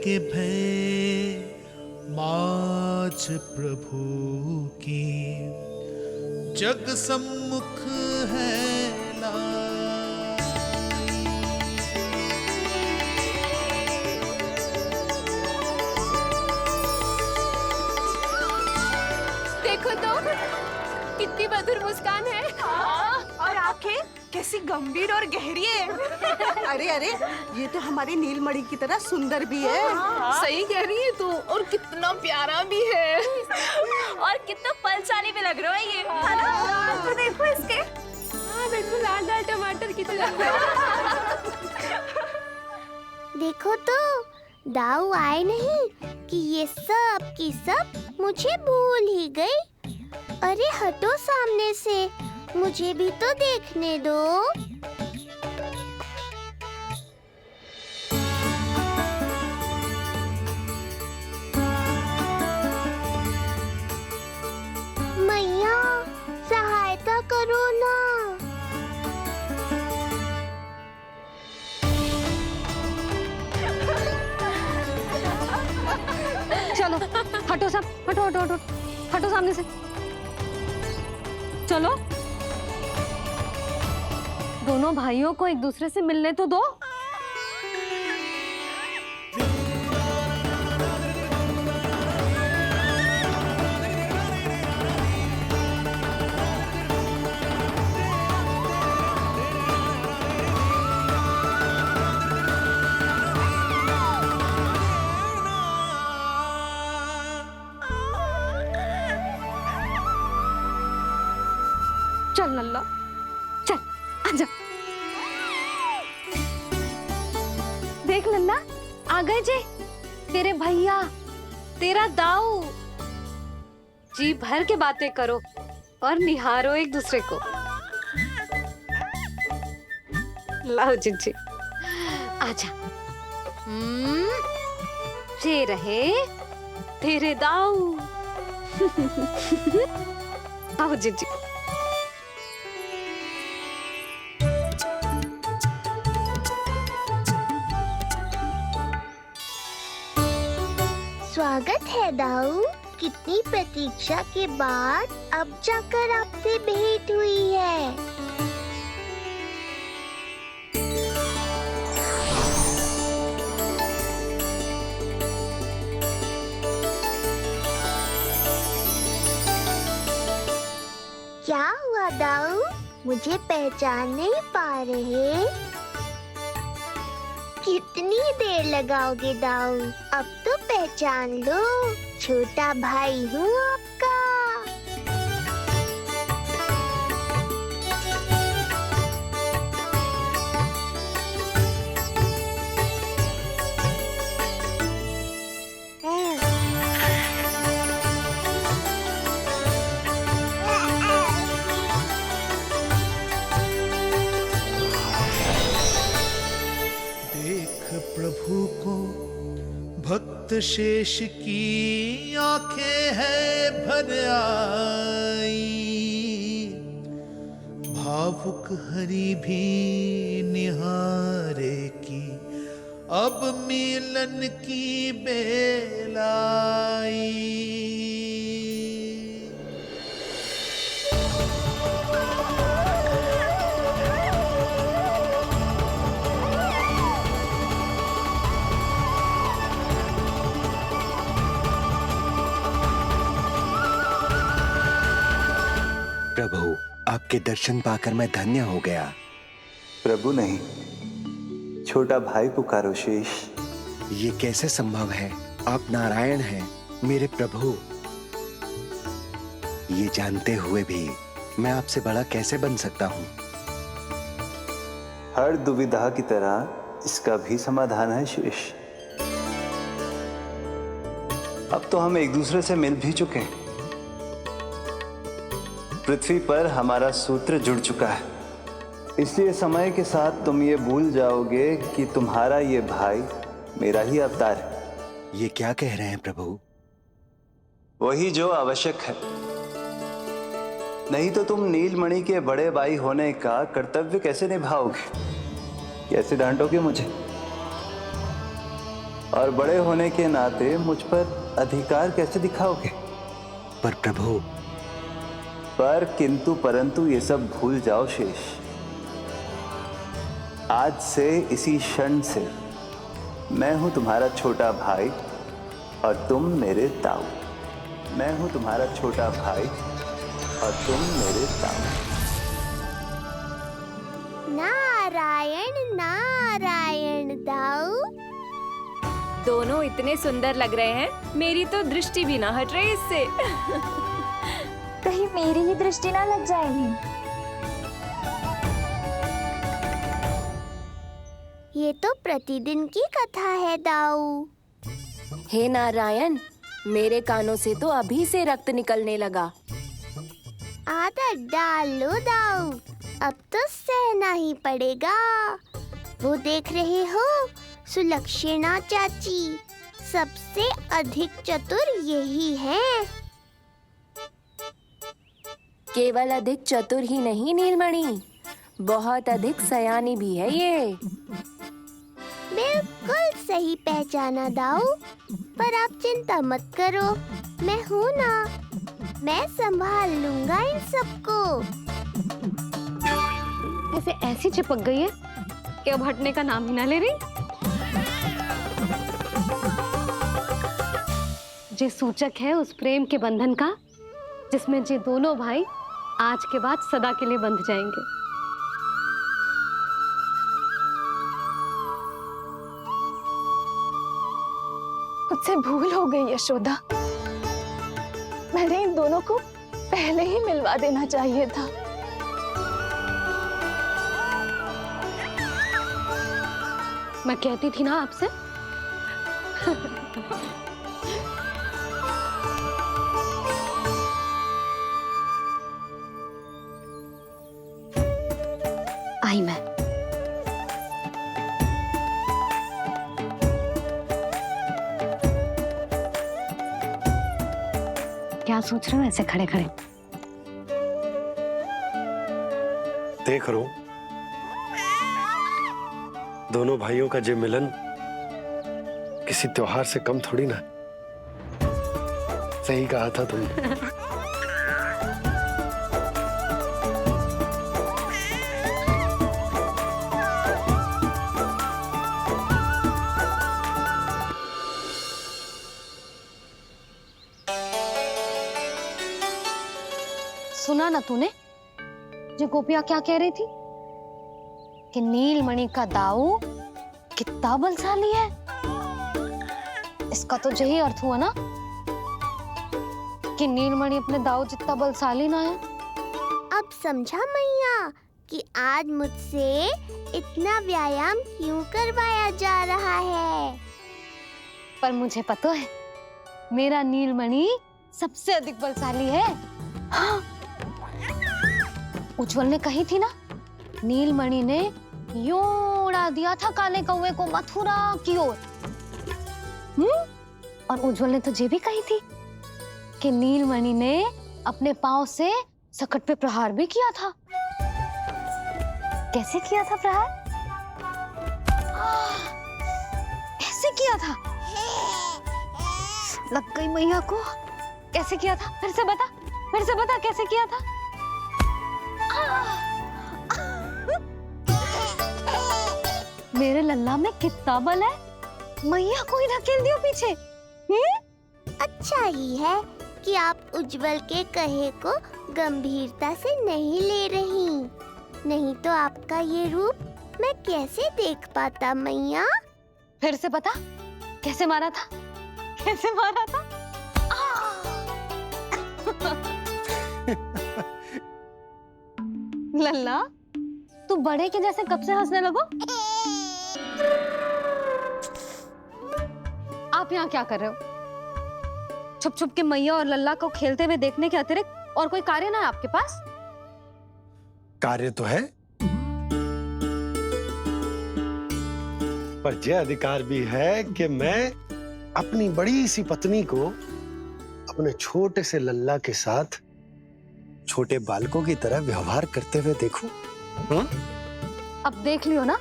के भय माज प्रभु की जग सम्मुख है देखो तो कितनी मधुर मुस्कान है। और आंखें कैसी गंभीर और गहरी है। अरे अरे, ये तो हमारी नीलमणि की तरह सुंदर भी है। सही कह रही है तू, और कितना प्यारा भी है। और कितना बलशाली भी लग रहा है ये, है ना? तो देखो इसके। हाँ बिल्कुल, लाल लाल टमाटर की तरह। देखो तो दाऊ आए नहीं कि ये सब की सब मुझे भूल ही गई। अरे हटो सामने से, मुझे भी तो देखने दो। मैया सहायता करो ना। चलो हटो सब, हटो हटो हटो, हटो सामने से। चलो दोनों भाइयों को एक दूसरे से मिलने तो दो। चल लल्ला, चल आजा। देख लल्ला, आ गए जे तेरे भैया, तेरा दाऊ। जी भर के बातें करो और निहारो एक दूसरे को। लाओ जिज्जी, आजा। ये रहे तेरे दाऊ। आओ जिज्जी। स्वागत है दाऊ। कितनी प्रतीक्षा के बाद अब जाकर आपसे भेंट हुई है। क्या हुआ दाऊ, मुझे पहचान नहीं पा रहे? कितनी देर लगाओगे दाऊ? अब तो पहचान लो, छोटा भाई हूँ आपका। प्रभु को भक्त शेष की आंखें है भर आई, भावुक हरि भी निहारे की अब मिलन की बेलाई। प्रभु, आपके दर्शन पाकर मैं धन्य हो गया। प्रभु नहीं, छोटा भाई पुकारो शेष। ये कैसे संभव है? आप नारायण हैं, मेरे प्रभु। ये जानते हुए भी मैं आपसे बड़ा कैसे बन सकता हूँ? हर दुविधा की तरह इसका भी समाधान है शेष। अब तो हम एक दूसरे से मिल भी चुके हैं। पृथ्वी पर हमारा सूत्र जुड़ चुका है, इसलिए समय के साथ तुम ये भूल जाओगे कि तुम्हारा ये भाई मेरा ही अवतार है। ये क्या कह रहे हैं प्रभु? वही जो आवश्यक है, नहीं तो तुम नीलमणि के बड़े भाई होने का कर्तव्य कैसे निभाओगे? कैसे डांटोगे मुझे? और बड़े होने के नाते मुझ पर अधिकार कैसे दिखाओगे? पर प्रभु, पर किंतु परंतु ये सब भूल जाओ शेष। आज से इसी क्षण से मैं हूं तुम्हारा छोटा भाई और तुम मेरे ताऊ। मैं हूं तुम्हारा छोटा भाई और तुम मेरे ताऊ। नारायण नारायण दाऊ। दोनों इतने सुंदर लग रहे हैं, मेरी तो दृष्टि भी ना हट रही इससे। कहीं मेरी ही दृष्टि ना लग जाएगी। ये तो प्रतिदिन की कथा है दाऊ। हे नारायण, मेरे कानों से तो अभी से रक्त निकलने लगा। आदत डाल लो दाऊ, अब तो सहना ही पड़ेगा। वो देख रहे हो, सुलक्षणा चाची सबसे अधिक चतुर यही है। केवल अधिक चतुर ही नहीं नीलमणि, बहुत अधिक सयानी भी है ये। बिल्कुल सही पहचाना दाऊ, पर आप चिंता मत करो, मैं हूँ ना, मैं संभाल लूंगा इन सबको। ऐसे ऐसी चिपक गई है कि अब हटने का नाम ही ना ले रही। ये सूचक है उस प्रेम के बंधन का जिसमें ये दोनों भाई आज के बाद सदा के लिए बंध जाएंगे। मुझसे भूल हो गई यशोदा, मैंने इन दोनों को पहले ही मिलवा देना चाहिए था। मैं कहती थी ना आपसे। आई मैं। क्या सोच रहे हो ऐसे खड़े खड़े? देख रहा हूं दोनों भाइयों का ये मिलन किसी त्योहार से कम थोड़ी ना। सही कहा था तुमने। सुना ना तूने जो गोपिया क्या कह रही थी कि नीलमणि का दाऊ कितना बलशाली है। इसका तो यही अर्थ हुआ ना कि नीलमणि अपने दाऊ जितना बलशाली ना है। अब समझा मैया कि आज मुझसे इतना व्यायाम क्यों करवाया जा रहा है। पर मुझे पता है मेरा नीलमणि सबसे अधिक बलशाली है। हाँ। उज्जवल ने कही थी ना, नीलमणि ने यूं उड़ा दिया था काले कौवे को मथुरा की ओर। और उज्जवल ने तो ये भी कही थी कि नीलमणि ने अपने पांव से सकट पे प्रहार भी किया था। कैसे किया था प्रहार? ऐसे किया था। लग गई मैया को। कैसे किया था? फिर से बता कैसे किया था? मेरे लल्ला में कितना बल है, मैया को ही धकेल दियो पीछे। अच्छा ही है कि आप उज्जवल के कहे को गंभीरता से नहीं ले रही, नहीं तो आपका ये रूप मैं कैसे देख पाता मैया। फिर से बता कैसे मारा था? कैसे मारा था? लल्ला तू बड़े के जैसे कब से हंसने लगो? आप यहाँ क्या कर रहे हो? छुप छुप के मैया और लल्ला को खेलते हुए देखने के अतिरिक्त और कोई कार्य ना है आपके पास? कार्य तो है, पर यह अधिकार भी है कि मैं अपनी बड़ी सी पत्नी को अपने छोटे से लल्ला के साथ छोटे बालकों की तरह व्यवहार करते हुए देखूं। अब देख लियो ना,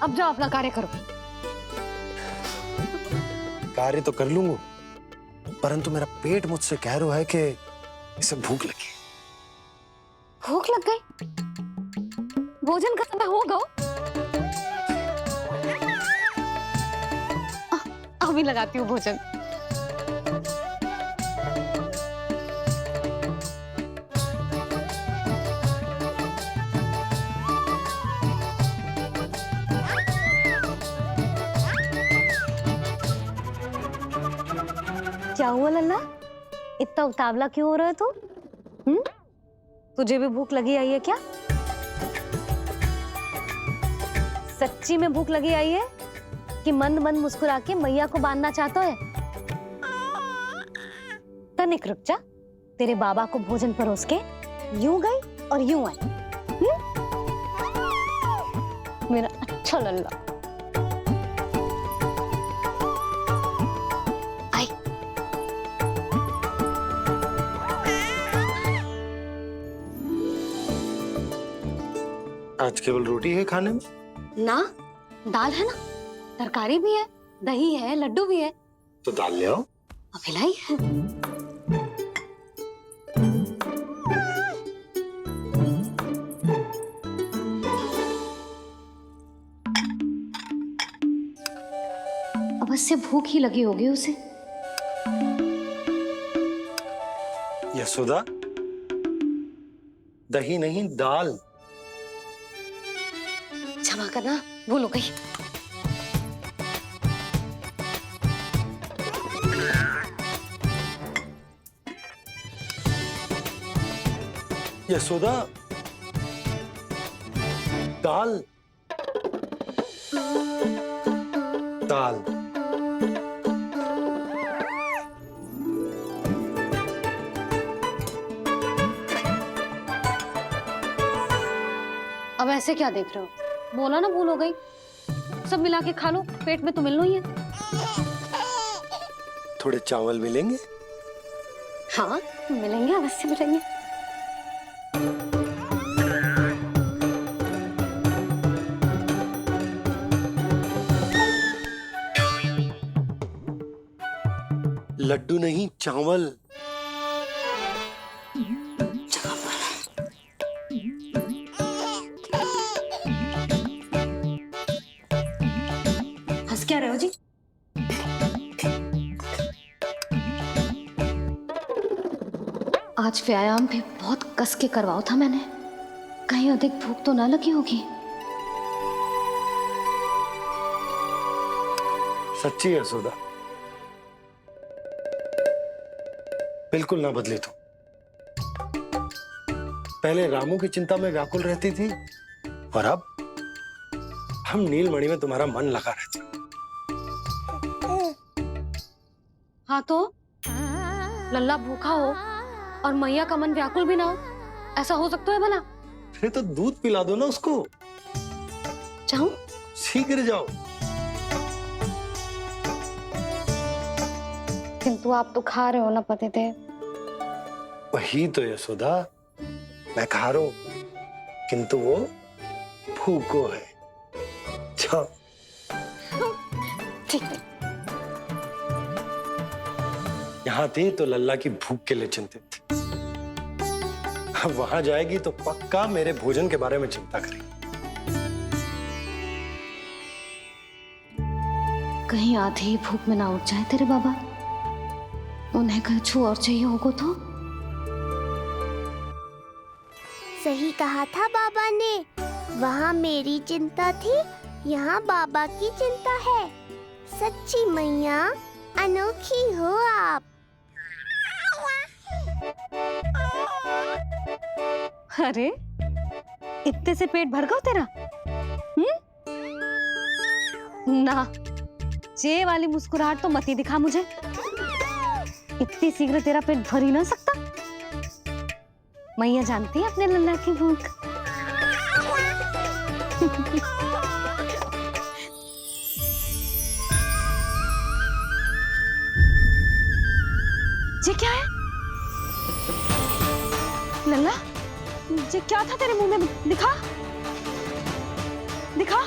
अब जाओ अपना कार्य करो। कार्य तो कर लूंगा, परंतु मेरा पेट मुझसे कह रहा है कि इसे भूख लगी। भूख लग गई? भोजन का समय होगा। अभी लगाती हूँ भोजन। क्या हुआ लल्ला, इतना उतावला क्यों हो रहा है तू? तुझे भी भूख लगी आई है क्या? सच्ची में भूख लगी आई है कि मंद मंद मुस्कुरा के मैया को बांधना चाहता है? तनिक रुक जा, तेरे बाबा को भोजन परोस के यूं गई और यूं आई। मेरा अच्छा लल्ला। आज केवल रोटी है खाने में? ना, दाल है ना, तरकारी भी है, दही है, लड्डू भी है। तो दाल ले आओ। अभी लाई है। अवश्य भूख ही लगी होगी उसे। यशोदा, दही नहीं दाल। क्षमा करना, भूल हो गई। यशोदा, दाल दाल। अब ऐसे क्या देख रहे हो? बोला ना भूल हो गई। सब मिला के खा लो, पेट में तो मिलना ही है। थोड़े चावल मिलेंगे? हाँ मिलेंगे, अवश्य मिलेंगे। लड्डू नहीं, चावल। हंस क्या रहे हो जी? आज व्यायाम भी बहुत कस के करवाओ था मैंने, कहीं अधिक भूख तो ना लगी होगी। सच्ची है यशोदा, बिल्कुल ना बदले तुम। पहले रामू की चिंता में व्याकुल रहती थी और अब हम नीलमणि में तुम्हारा मन लगा रहता। हाँ तो लल्ला भूखा हो और मैया का मन व्याकुल भी ना हो, ऐसा हो सकता है भला? फिर तो दूध पिला दो ना उसको। जाऊं? शीघ्र जाओ। किंतु आप तो खा रहे हो ना पतिदेव। वही तो यशोदा, मैं खा रहा हूं, किंतु वो भूखो है। जाओ। ठीक है। यहाँ थे तो लल्ला की भूख के लिए चिंतित थी, अब वहां जाएगी तो पक्का मेरे भोजन के बारे में चिंता करेगी। कहीं आधे ही भूख में ना उठ जाए तेरे बाबा, उन्हें कुछ और चाहिए होगा तो? सही कहा था बाबा ने, वहाँ मेरी चिंता थी, यहाँ बाबा की चिंता है। सच्ची मैया, अनोखी हो आप। अरे इतने से पेट भर गया तेरा? ना, ये वाली मुस्कुराहट तो मत ही दिखा मुझे। इतनी शीघ्र तेरा पेट भर ही ना सकता। मैया जानती है अपने लल्ला की भूख। ये क्या है लल्ला? ये क्या था तेरे मुंह में? दिखा दिखा।